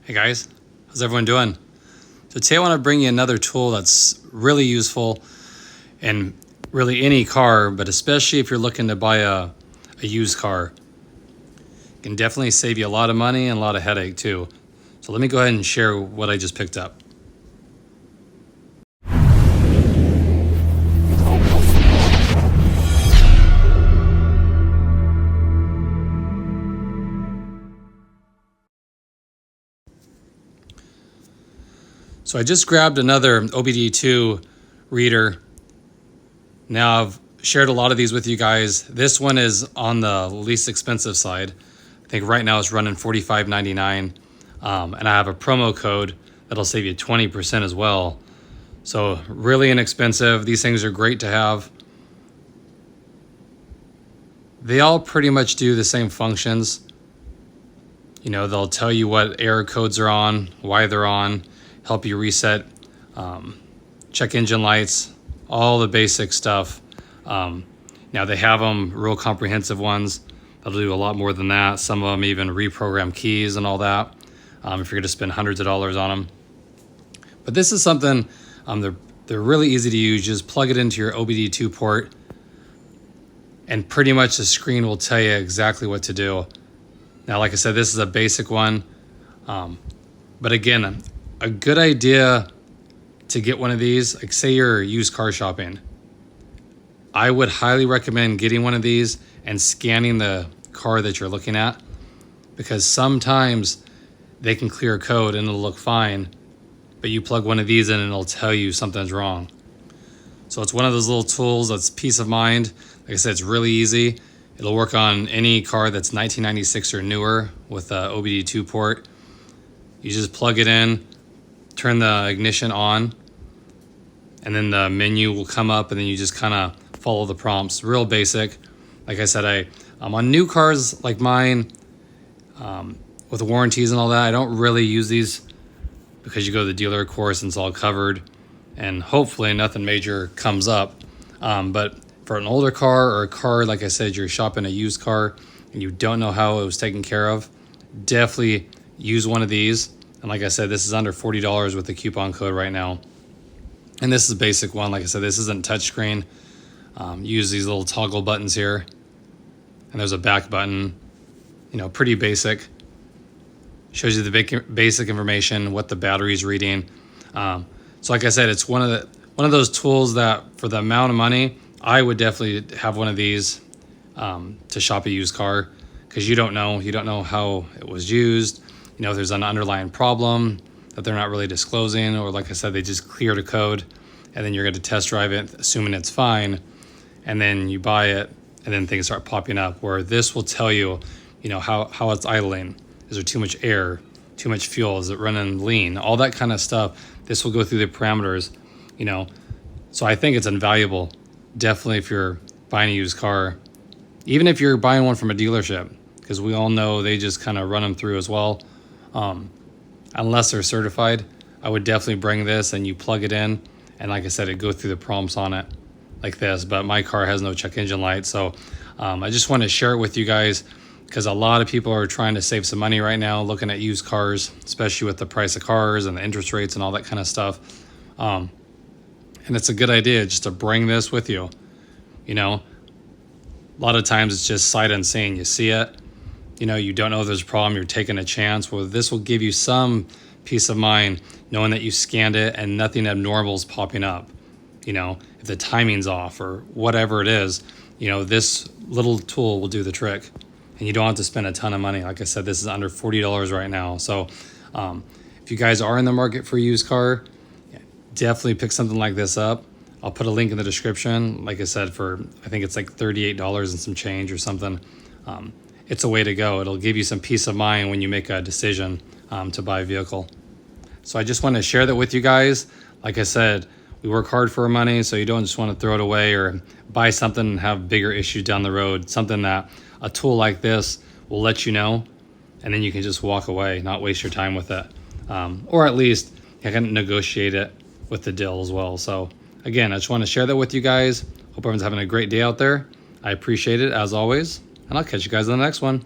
Hey guys, how's everyone doing? So today I want to bring you another tool that's really useful in really any car, but especially if you're looking to buy a used car. It can definitely save you a lot of money and a lot of headache too. So let me go ahead and share what I just picked up. So I just grabbed another OBD2 reader. Now I've shared a lot of these with you guys. This one is on the least expensive side. I think right now it's running $45.99. And I have a promo code that'll save you 20% as well. So really inexpensive. These things are great to have. They all pretty much do the same functions. You know, they'll tell you what error codes are on, why they're on, help you reset, check engine lights, all the basic stuff. Now they have them real comprehensive ones that'll do a lot more than that. Some of them even reprogram keys and all that, if you're gonna spend hundreds of dollars on them. But this is something, they're really easy to use. Just plug it into your OBD2 port and pretty much the screen will tell you exactly what to do. Now, like I said, this is a basic one. But again, a good idea to get one of these, like say you're used car shopping, I would highly recommend getting one of these and scanning the car that you're looking at, because sometimes they can clear a code and it'll look fine, but you plug one of these in and it'll tell you something's wrong. So it's one of those little tools that's peace of mind. Like I said, it's really easy. It'll work on any car that's 1996 or newer with a OBD2 port. You just plug it in, turn the ignition on, and then the menu will come up and then you just kind of follow the prompts. Real basic. Like I said, I'm on new cars like mine, with warranties and all that. I don't really use these because you go to the dealer, of course, and it's all covered and hopefully nothing major comes up. But for an older car or a car, like I said, you're shopping a used car and you don't know how it was taken care of, definitely use one of these. And like I said, this is under $40 with the coupon code right now. And this is a basic one. Like I said, this isn't touchscreen. Use these little toggle buttons here. And there's a back button, you know, pretty basic. Shows you the basic information, what the battery's reading. So like I said, it's one of those tools that for the amount of money, I would definitely have one of these to shop a used car, because you don't know how it was used. You know, if there's an underlying problem that they're not really disclosing, or like I said, they just cleared a code and then you're going to test drive it assuming it's fine, and then you buy it and then things start popping up, where this will tell you, you know, how it's idling. Is there too much air, too much fuel? Is it running lean? All that kind of stuff. This will go through the parameters, you know. So I think it's invaluable. Definitely if you're buying a used car, even if you're buying one from a dealership, because we all know they just kind of run them through as well. Unless they're certified, I would definitely bring this and you plug it in. And like I said, it goes through the prompts on it like this, but my car has no check engine light. So I just want to share it with you guys, because a lot of people are trying to save some money right now looking at used cars, especially with the price of cars and the interest rates and all that kind of stuff. And it's a good idea just to bring this with you. You know, a lot of times it's just sight unseen. You see it, you know, you don't know if there's a problem, you're taking a chance. Well, this will give you some peace of mind knowing that you scanned it and nothing abnormal is popping up. You know, if the timing's off or whatever it is, you know, this little tool will do the trick. And you don't have to spend a ton of money. Like I said, this is under $40 right now. So if you guys are in the market for a used car, definitely pick something like this up. I'll put a link in the description. Like I said, I think it's like $38 and some change or something. It's a way to go. It'll give you some peace of mind when you make a decision to buy a vehicle. So I just want to share that with you guys. Like I said, we work hard for our money, so you don't just want to throw it away or buy something and have bigger issues down the road. Something that a tool like this will let you know, and then you can just walk away, not waste your time with it. Or at least you can negotiate it with the deal as well. So again, I just want to share that with you guys. Hope everyone's having a great day out there. I appreciate it as always, and I'll catch you guys in the next one.